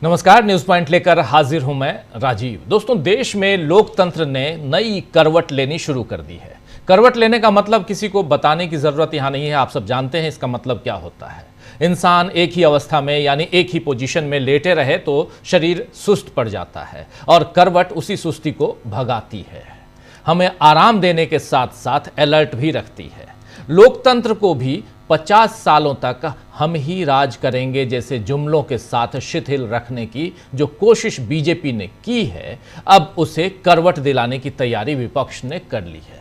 नमस्कार, news point लेकर हाजिर हूं मैं राजीव। दोस्तों, देश में लोकतंत्र ने नई करवट लेनी शुरू कर दी है। करवट लेने का मतलब किसी को बताने की जरूरत यहां नहीं है, आप सब जानते हैं इसका मतलब क्या होता है। इंसान एक ही अवस्था में यानी एक ही पोजीशन में लेटे रहे तो शरीर सुस्त पड़ जाता है और करवट उसी सुस्ती को भगाती है, हमें आराम देने के साथ साथ अलर्ट भी रखती है। लोकतंत्र को भी 50 सालों तक हम ही राज करेंगे जैसे जुमलों के साथ शिथिल रखने की जो कोशिश बीजेपी ने की है, अब उसे करवट दिलाने की तैयारी विपक्ष ने कर ली है।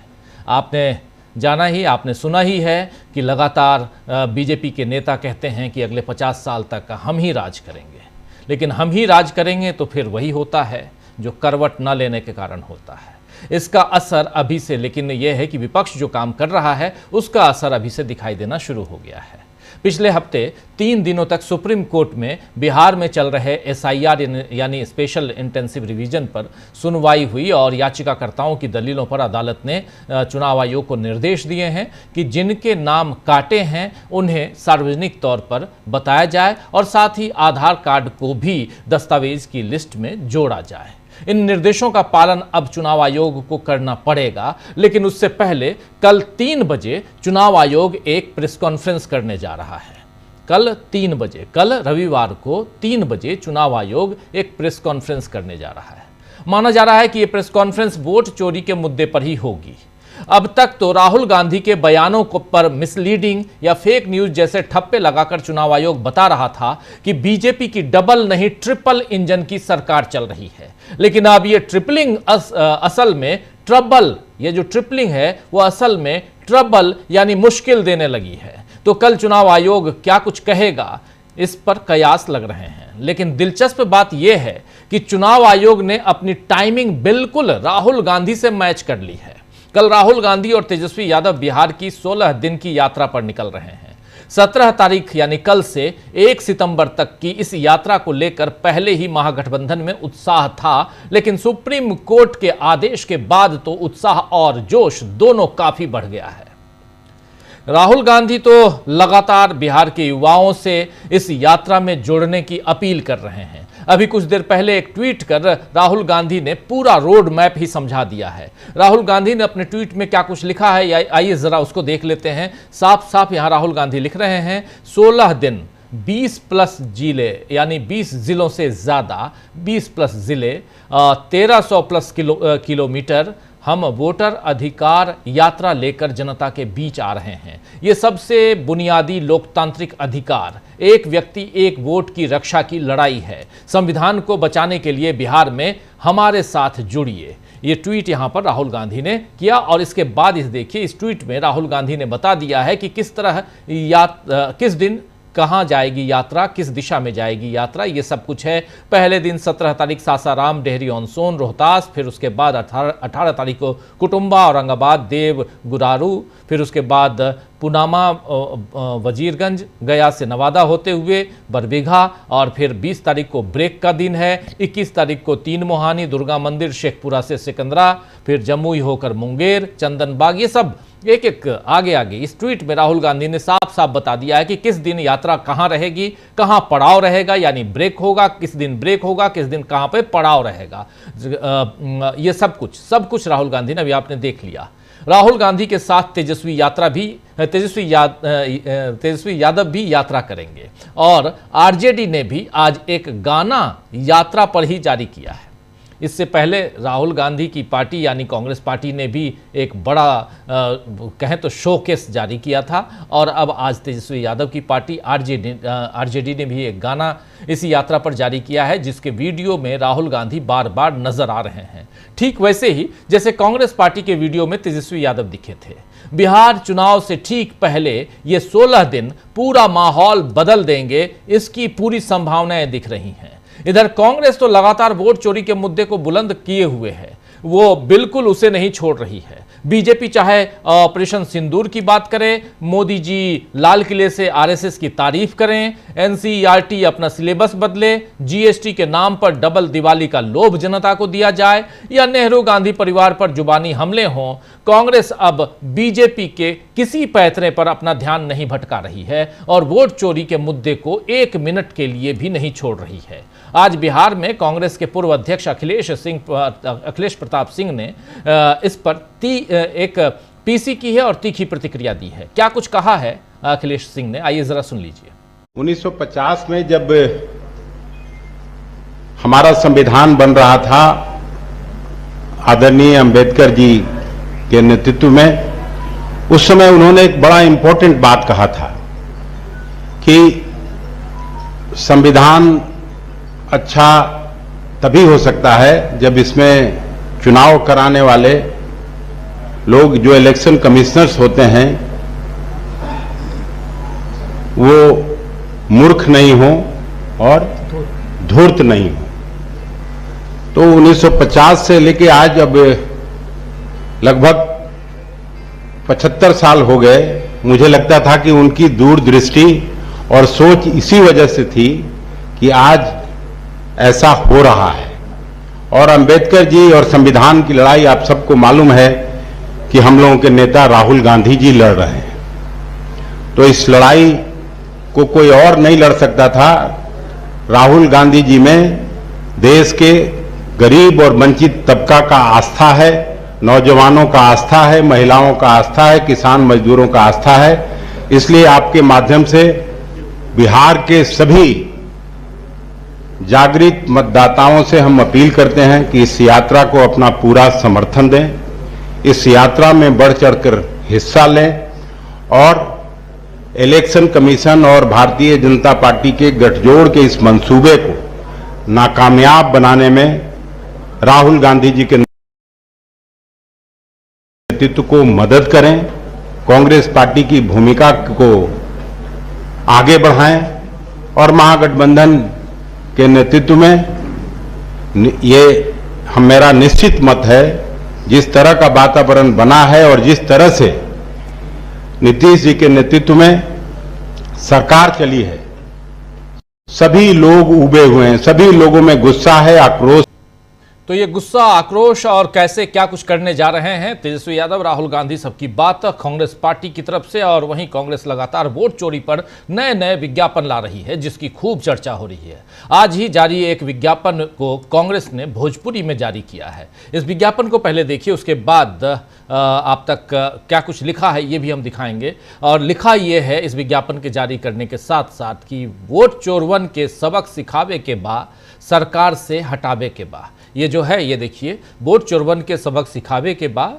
आपने सुना ही है कि लगातार बीजेपी के नेता कहते हैं कि अगले 50 साल तक हम ही राज करेंगे, लेकिन हम ही राज करेंगे तो फिर वही होता है जो करवट न लेने के कारण होता है। इसका असर अभी से, लेकिन यह है कि विपक्ष जो काम कर रहा है उसका असर अभी से दिखाई देना शुरू हो गया है। पिछले हफ्ते 3 दिनों तक सुप्रीम कोर्ट में बिहार में चल रहे SIR यानी स्पेशल इंटेंसिव रिवीजन पर सुनवाई हुई और याचिकाकर्ताओं की दलीलों पर अदालत ने चुनाव आयोग को निर्देश दिए हैं कि जिनके नाम काटे हैं उन्हें सार्वजनिक तौर पर बताया जाए और साथ ही आधार कार्ड को भी दस्तावेज की लिस्ट में जोड़ा जाए। इन निर्देशों का पालन अब चुनाव आयोग को करना पड़ेगा, लेकिन उससे पहले कल 3 बजे चुनाव आयोग एक प्रेस कॉन्फ्रेंस करने जा रहा है। कल रविवार को 3 बजे चुनाव आयोग एक प्रेस कॉन्फ्रेंस करने जा रहा है। माना जा रहा है कि यह प्रेस कॉन्फ्रेंस वोट चोरी के मुद्दे पर ही होगी। अब तक तो राहुल गांधी के बयानों पर मिसलीडिंग या फेक न्यूज जैसे ठप्पे लगाकर चुनाव आयोग बता रहा था कि बीजेपी की डबल नहीं ट्रिपल इंजन की सरकार चल रही है, लेकिन अब ये ट्रिपलिंग असल में ट्रबल, ये जो ट्रिपलिंग है वो असल में ट्रबल यानी मुश्किल देने लगी है। तो कल चुनाव आयोग क्या कुछ कहेगा, इस पर कयास लग रहे हैं। लेकिन दिलचस्प बात यह है कि चुनाव आयोग ने अपनी टाइमिंग बिल्कुल राहुल गांधी से मैच कर ली है। कल राहुल गांधी और तेजस्वी यादव बिहार की 16 दिन की यात्रा पर निकल रहे हैं। 17 तारीख यानी कल से 1 सितंबर तक की इस यात्रा को लेकर पहले ही महागठबंधन में उत्साह था, लेकिन सुप्रीम कोर्ट के आदेश के बाद तो उत्साह और जोश दोनों काफी बढ़ गया है। राहुल गांधी तो लगातार बिहार के युवाओं से इस यात्रा में जुड़ने की अपील कर रहे हैं। अभी कुछ देर पहले एक ट्वीट कर राहुल गांधी ने पूरा रोड मैप ही समझा दिया है। राहुल गांधी ने अपने ट्वीट में क्या कुछ लिखा है, आइए जरा उसको देख लेते हैं। साफ साफ यहां राहुल गांधी लिख रहे हैं, 16 दिन 20+ जिले यानी 20 जिलों से ज्यादा 20+ जिले 1300+ किलोमीटर हम वोटर अधिकार यात्रा लेकर जनता के बीच आ रहे हैं। ये सबसे बुनियादी लोकतांत्रिक अधिकार, एक व्यक्ति एक वोट की रक्षा की लड़ाई है। संविधान को बचाने के लिए बिहार में हमारे साथ जुड़िए। ये ट्वीट यहां पर राहुल गांधी ने किया और इसके बाद इस देखिए, इस ट्वीट में राहुल गांधी ने बता दिया है कि किस तरह किस दिन कहां जाएगी यात्रा, किस दिशा में जाएगी यात्रा, ये सब कुछ है। पहले दिन 17 तारीख सासाराम, डेहरी ऑन सोन, रोहतास, फिर उसके बाद 18 तारीख को कुटुंबा, औरंगाबाद, देव, गुरारू, फिर उसके बाद पुनामा, वजीरगंज, गया से नवादा होते हुए बरबीघा, और फिर 20 तारीख को ब्रेक का दिन है। 21 तारीख को 3 मोहानी, दुर्गा मंदिर, शेखपुरा से सिकंदरा, फिर जमुई होकर मुंगेर, चंदनबाग, ये सब एक एक आगे आगे इस ट्वीट में राहुल गांधी ने साफ साफ बता दिया है कि किस दिन यात्रा कहां रहेगी, कहां पड़ाव रहेगा यानी ब्रेक होगा, किस दिन ब्रेक होगा, किस दिन कहां पे पड़ाव रहेगा। ये सब कुछ राहुल गांधी ने अभी आपने देख लिया। राहुल गांधी के साथ तेजस्वी यादव भी यात्रा करेंगे और आरजेडी ने भी आज एक गाना यात्रा पर ही जारी किया है। इससे पहले राहुल गांधी की पार्टी यानी कांग्रेस पार्टी ने भी एक बड़ा कहें तो शोकेस जारी किया था और अब आज तेजस्वी यादव की पार्टी आरजेडी ने भी एक गाना इस यात्रा पर जारी किया है, जिसके वीडियो में राहुल गांधी बार बार नजर आ रहे हैं, ठीक वैसे ही जैसे कांग्रेस पार्टी के वीडियो में तेजस्वी यादव दिखे थे। बिहार चुनाव से ठीक पहले ये 16 दिन पूरा माहौल बदल देंगे, इसकी पूरी संभावनाएं दिख रही हैं। इधर कांग्रेस तो लगातार वोट चोरी के मुद्दे को बुलंद किए हुए है। वो बिल्कुल उसे नहीं छोड़ रही है। बीजेपी चाहे ऑपरेशन सिंदूर की बात करें, मोदी जी लाल किले से आरएसएस की तारीफ करें, एनसीईआरटी अपना सिलेबस बदले, जीएसटी के नाम पर डबल दिवाली का लोभ जनता को दिया जाए, या नेहरू गांधी परिवार पर जुबानी हमले हों, कांग्रेस अब बीजेपी के किसी पैतरे पर अपना ध्यान नहीं भटका रही है और वोट चोरी के मुद्दे को 1 मिनट के लिए भी नहीं छोड़ रही है। आज बिहार में कांग्रेस के पूर्व अध्यक्ष अखिलेश प्रताप सिंह ने इस पर एक पीसी की है और तीखी प्रतिक्रिया दी है। क्या कुछ कहा है अखिलेश सिंह ने, आइए जरा सुन लीजिए। 1950 में जब हमारा संविधान बन रहा था, आदरणीय अंबेडकर जी के नेतृत्व में, उस समय उन्होंने एक बड़ा इंपॉर्टेंट बात कहा था कि संविधान अच्छा तभी हो सकता है जब इसमें चुनाव कराने वाले लोग, जो इलेक्शन कमिश्नर्स होते हैं, वो मूर्ख नहीं हो और धूर्त नहीं हो। तो 1950 से लेके आज अब लगभग 75 साल हो गए। मुझे लगता था कि उनकी दूरदृष्टि और सोच इसी वजह से थी कि आज ऐसा हो रहा है। और अंबेडकर जी और संविधान की लड़ाई आप सबको मालूम है कि हम लोगों के नेता राहुल गांधी जी लड़ रहे हैं। तो इस लड़ाई को कोई और नहीं लड़ सकता था। राहुल गांधी जी में देश के गरीब और वंचित तबका का आस्था है, नौजवानों का आस्था है, महिलाओं का आस्था है, किसान मजदूरों का आस्था है। इसलिए आपके माध्यम से बिहार के सभी जागृत मतदाताओं से हम अपील करते हैं कि इस यात्रा को अपना पूरा समर्थन दें, इस यात्रा में बढ़ चढ़कर हिस्सा लें और इलेक्शन कमीशन और भारतीय जनता पार्टी के गठजोड़ के इस मंसूबे को नाकामयाब बनाने में राहुल गांधी जी के नेतृत्व को मदद करें, कांग्रेस पार्टी की भूमिका को आगे बढ़ाएं और महागठबंधन के नेतृत्व में ये मेरा निश्चित मत है, जिस तरह का वातावरण बना है और जिस तरह से नीतीश जी के नेतृत्व में सरकार चली है, सभी लोग उबे हुए हैं, सभी लोगों में गुस्सा है, आक्रोश। तो ये गुस्सा, आक्रोश और कैसे क्या कुछ करने जा रहे हैं तेजस्वी यादव, राहुल गांधी, सबकी बात कांग्रेस पार्टी की तरफ से। और वहीं कांग्रेस लगातार वोट चोरी पर नए नए विज्ञापन ला रही है, जिसकी खूब चर्चा हो रही है। आज ही जारी एक विज्ञापन को कांग्रेस ने भोजपुरी में जारी किया है। इस विज्ञापन को पहले देखिए, उसके बाद आप तक क्या कुछ लिखा है ये भी हम दिखाएंगे। और लिखा ये है इस विज्ञापन के जारी करने के साथ साथ कि वोट चोरवन के सबक सिखावे के बा, सरकार से हटावे के बा। ये जो है ये देखिए, वोट चोरवन के सबक सिखावे के बा,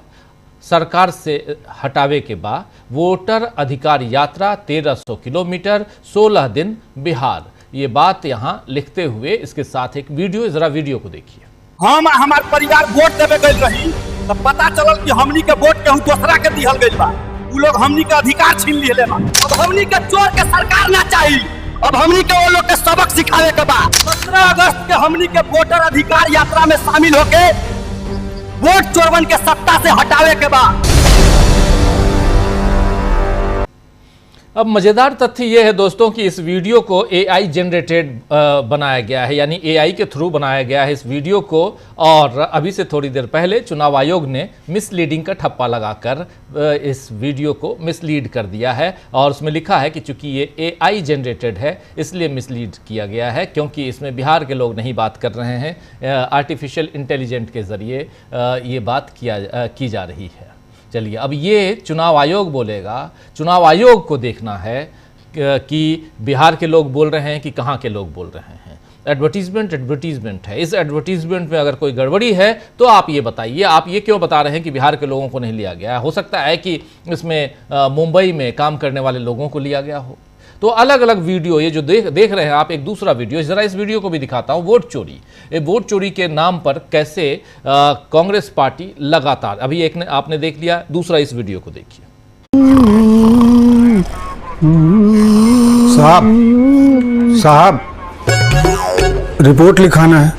सरकार से हटावे के बा, वोटर अधिकार यात्रा 1300 किलोमीटर 16 दिन बिहार। ये बात यहाँ लिखते हुए इसके साथ एक वीडियो, जरा वीडियो को देखिए। हम हमार परिवार वोट देवे गइल रही तो पता चलल कि हमनी के वोट केहू दूसरा के दिहल गइल बा। उ लोग हमनी के अधिकार छीन लिहले बा। अब हमनी के चोर के सरकार ना चाहिए, अब हमनी के वो लोग के सबक सिखावे के बा। 15 अगस्त के हमनी के वोटर अधिकार यात्रा में शामिल होके वोट चोरवन के सत्ता से हटावे के बा। अब मजेदार तथ्य यह है दोस्तों कि इस वीडियो को AI जनरेटेड बनाया गया है, यानी AI के थ्रू बनाया गया है इस वीडियो को। और अभी से थोड़ी देर पहले चुनाव आयोग ने मिसलीडिंग का ठप्पा लगाकर इस वीडियो को मिसलीड कर दिया है। और उसमें लिखा है कि चूंकि ये AI जनरेटेड है इसलिए मिसलीड किया गया है, क्योंकि इसमें बिहार के लोग नहीं बात कर रहे हैं, आर्टिफिशियल इंटेलिजेंट के ज़रिए ये बात की जा रही है। चलिए, अब ये चुनाव आयोग बोलेगा, चुनाव आयोग को देखना है कि बिहार के लोग बोल रहे हैं कि कहाँ के लोग बोल रहे हैं। एडवर्टीजमेंट है। इस एडवर्टीजमेंट में अगर कोई गड़बड़ी है तो आप ये बताइए, आप ये क्यों बता रहे हैं कि बिहार के लोगों को नहीं लिया गया है? हो सकता है कि इसमें मुंबई में काम करने वाले लोगों को लिया गया हो। तो अलग अलग वीडियो ये जो देख रहे हैं आप, एक दूसरा वीडियो, जरा इस वीडियो को भी दिखाता हूं। वोट चोरी, वोट चोरी के नाम पर कैसे कांग्रेस पार्टी लगातार, अभी एक ने आपने देख लिया, दूसरा इस वीडियो को देखिए। साहब रिपोर्ट लिखाना है।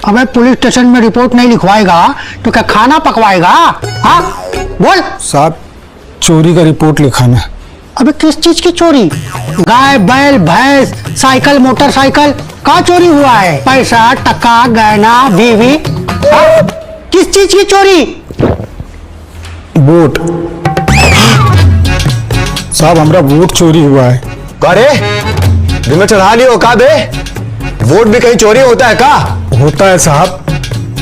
अबे पुलिस स्टेशन में रिपोर्ट नहीं लिखवाएगा तो क्या खाना पकवाएगा? हाँ बोल। साहब चोरी का रिपोर्ट लिखाना है। अबे किस चीज की चोरी? गाय बैल भैंस साइकिल मोटरसाइकिल कहाँ चोरी हुआ है? पैसा टका गहना बीवी, हाँ? किस चीज की चोरी? वोट साहब, हमारा वोट चोरी हुआ है। अरे दिल में चढ़ा लियो का बे, वोट भी कहीं चोरी होता है का? होता है साहब,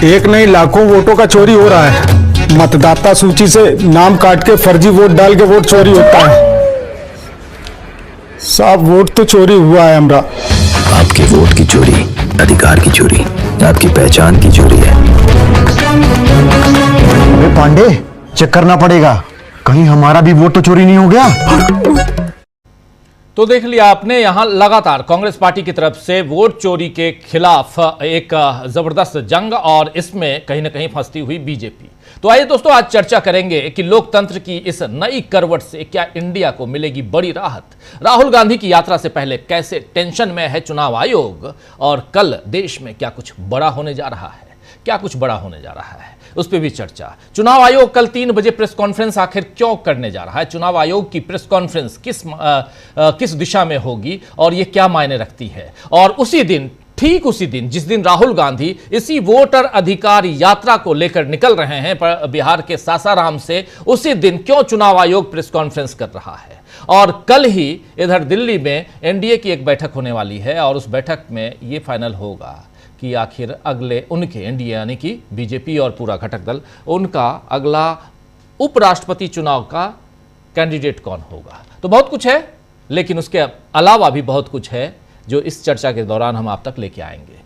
एक नहीं लाखों वोटों का चोरी हो रहा है। मतदाता सूची से नाम काट के फर्जी वोट डाल के वोट चोरी होता है। साहब वोट तो चोरी हुआ है हमारा। आपके वोट की चोरी अधिकार की चोरी, आपकी पहचान की चोरी है। अरे पांडे चेक करना पड़ेगा, कहीं हमारा भी वोट तो चोरी नहीं हो गया। तो देख लिया आपने, यहां लगातार कांग्रेस पार्टी की तरफ से वोट चोरी के खिलाफ एक जबरदस्त जंग, और इसमें कहीं ना कहीं फंसती हुई बीजेपी। तो आइए दोस्तों, आज चर्चा करेंगे कि लोकतंत्र की इस नई करवट से क्या इंडिया को मिलेगी बड़ी राहत। राहुल गांधी की यात्रा से पहले कैसे टेंशन में है चुनाव आयोग, और कल देश में क्या कुछ बड़ा होने जा रहा है, क्या कुछ बड़ा होने जा रहा है, उस पर भी चर्चा। चुनाव आयोग कल 3 बजे प्रेस कॉन्फ्रेंस आखिर क्यों करने जा रहा है? चुनाव आयोग की प्रेस कॉन्फ्रेंस किस दिशा में होगी और ये क्या मायने रखती है? और उसी दिन, ठीक उसी दिन जिस दिन राहुल गांधी इसी वोटर अधिकार यात्रा को लेकर निकल रहे हैं बिहार के सासाराम से, उसी दिन क्यों चुनाव आयोग प्रेस कॉन्फ्रेंस कर रहा है? और कल ही इधर दिल्ली में एनडीए की एक बैठक होने वाली है, और उस बैठक में ये फाइनल होगा कि आखिर अगले उनके एनडीए यानी कि बीजेपी और पूरा घटक दल, उनका अगला उपराष्ट्रपति चुनाव का कैंडिडेट कौन होगा। तो बहुत कुछ है, लेकिन उसके अलावा भी बहुत कुछ है जो इस चर्चा के दौरान हम आप तक लेके आएंगे।